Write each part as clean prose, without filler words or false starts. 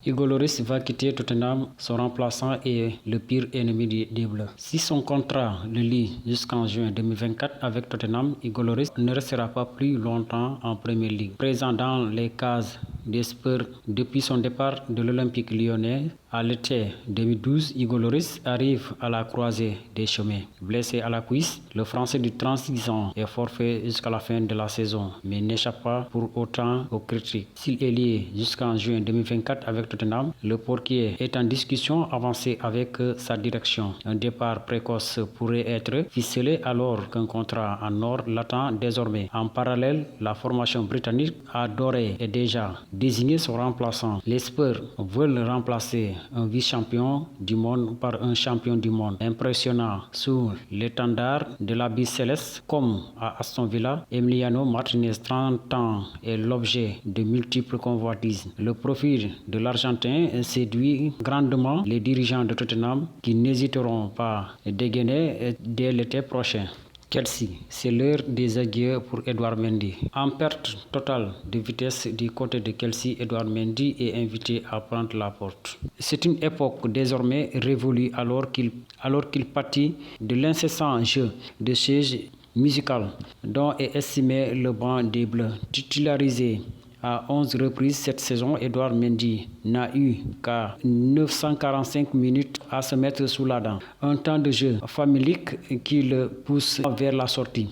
Hugo Lloris va quitter Tottenham, son remplaçant est le pire ennemi des Bleus. Si son contrat le lie jusqu'en juin 2024 avec Tottenham, Hugo Lloris ne restera pas plus longtemps en Premier League. Présent dans les cases des Spurs depuis son départ de l'Olympique lyonnais à l'été 2012, Hugo Lloris arrive à la croisée des chemins. Blessé à la cuisse, le Français du 36 ans est forfait jusqu'à la fin de la saison, mais n'échappe pas pour autant aux critiques. S'il est lié jusqu'en juin 2024 avec Tottenham, le portier est en discussion avancée avec sa direction. Un départ précoce pourrait être ficelé alors qu'un contrat en or l'attend désormais. En parallèle, la formation britannique a d'ores et déjà désigné son remplaçant. Les Spurs veulent remplacer un vice-champion du monde par un champion du monde. Impressionnant sous l'étendard de la bise céleste, comme à Aston Villa, Emiliano Martinez, 30 ans, est l'objet de multiples convoitises. Le profil de l'Argentin séduit grandement les dirigeants de Tottenham qui n'hésiteront pas à dégainer dès l'été prochain. Chelsea, c'est l'heure des adieux pour Edouard Mendy. En perte totale de vitesse du côté de Chelsea, Edouard Mendy est invité à prendre la porte. C'est une époque désormais révolue alors qu'il pâtit de l'incessant jeu de chaises musicales dont est estimé le banc des Bleus. Titularisé à 11 reprises cette saison, Edouard Mendy n'a eu qu'à 945 minutes à se mettre sous la dent. Un temps de jeu famélique qui le pousse vers la sortie.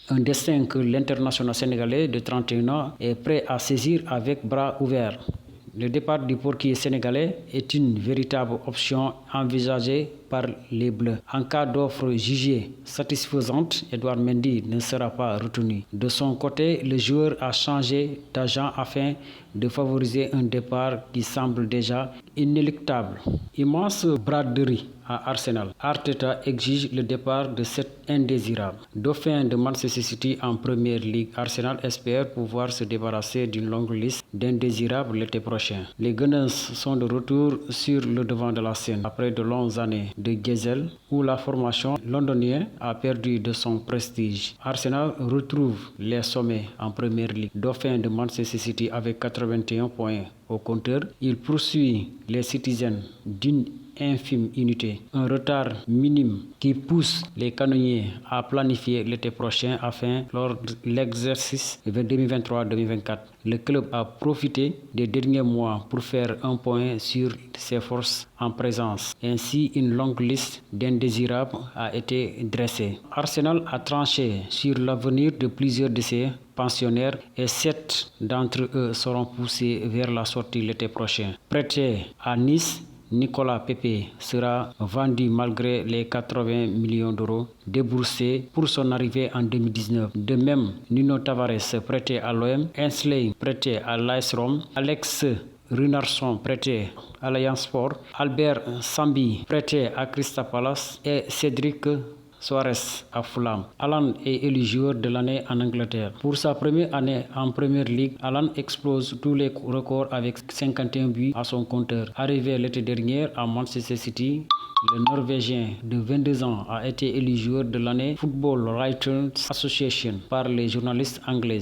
Un destin que l'international sénégalais de 31 ans est prêt à saisir avec bras ouverts. Le départ du portier sénégalais est une véritable option envisagée par les Bleus. En cas d'offre jugée satisfaisante, Edouard Mendy ne sera pas retenu. De son côté, le joueur a changé d'agent afin de favoriser un départ qui semble déjà inéluctable. Immense braderie à Arsenal. Arteta exige le départ de cet indésirable. Dauphin de Manchester City en Premier League, Arsenal espère pouvoir se débarrasser d'une longue liste d'indésirables l'été prochain. Les Gunners sont de retour sur le devant de la scène après de longues années de diesel où la formation londonienne a perdu de son prestige. Arsenal retrouve les sommets en Premier League. Dauphin de Manchester City avec 81 points au compteur. Il poursuit les Citizens d'une infime unité. Un retard minime qui pousse les canonniers à planifier l'été prochain afin lors de l'exercice 2023-2024. Le club a profité des derniers mois pour faire un point sur ses forces en présence. Ainsi, une longue liste d'indésirables a été dressée. Arsenal a tranché sur l'avenir de plusieurs de ses pensionnaires et 7 d'entre eux seront poussés vers la sortie l'été prochain. Prêté à Nice, Nicolas Pepe sera vendu malgré les 80 millions d'euros déboursés pour son arrivée en 2019. De même, Nuno Tavares prêté à l'OM, Ainsley prêté à l'AS Rome, Alex Runarsson prêté à l'Alliance Sport, Albert Sambi prêté à Crystal Palace et Cédric Soares à Fulham. Alan est élu joueur de l'année en Angleterre. Pour sa première année en Premier League, Alan explose tous les records avec 51 buts à son compteur. Arrivé l'été dernier à Manchester City, le Norvégien de 22 ans a été élu joueur de l'année Football Writers Association par les journalistes anglais.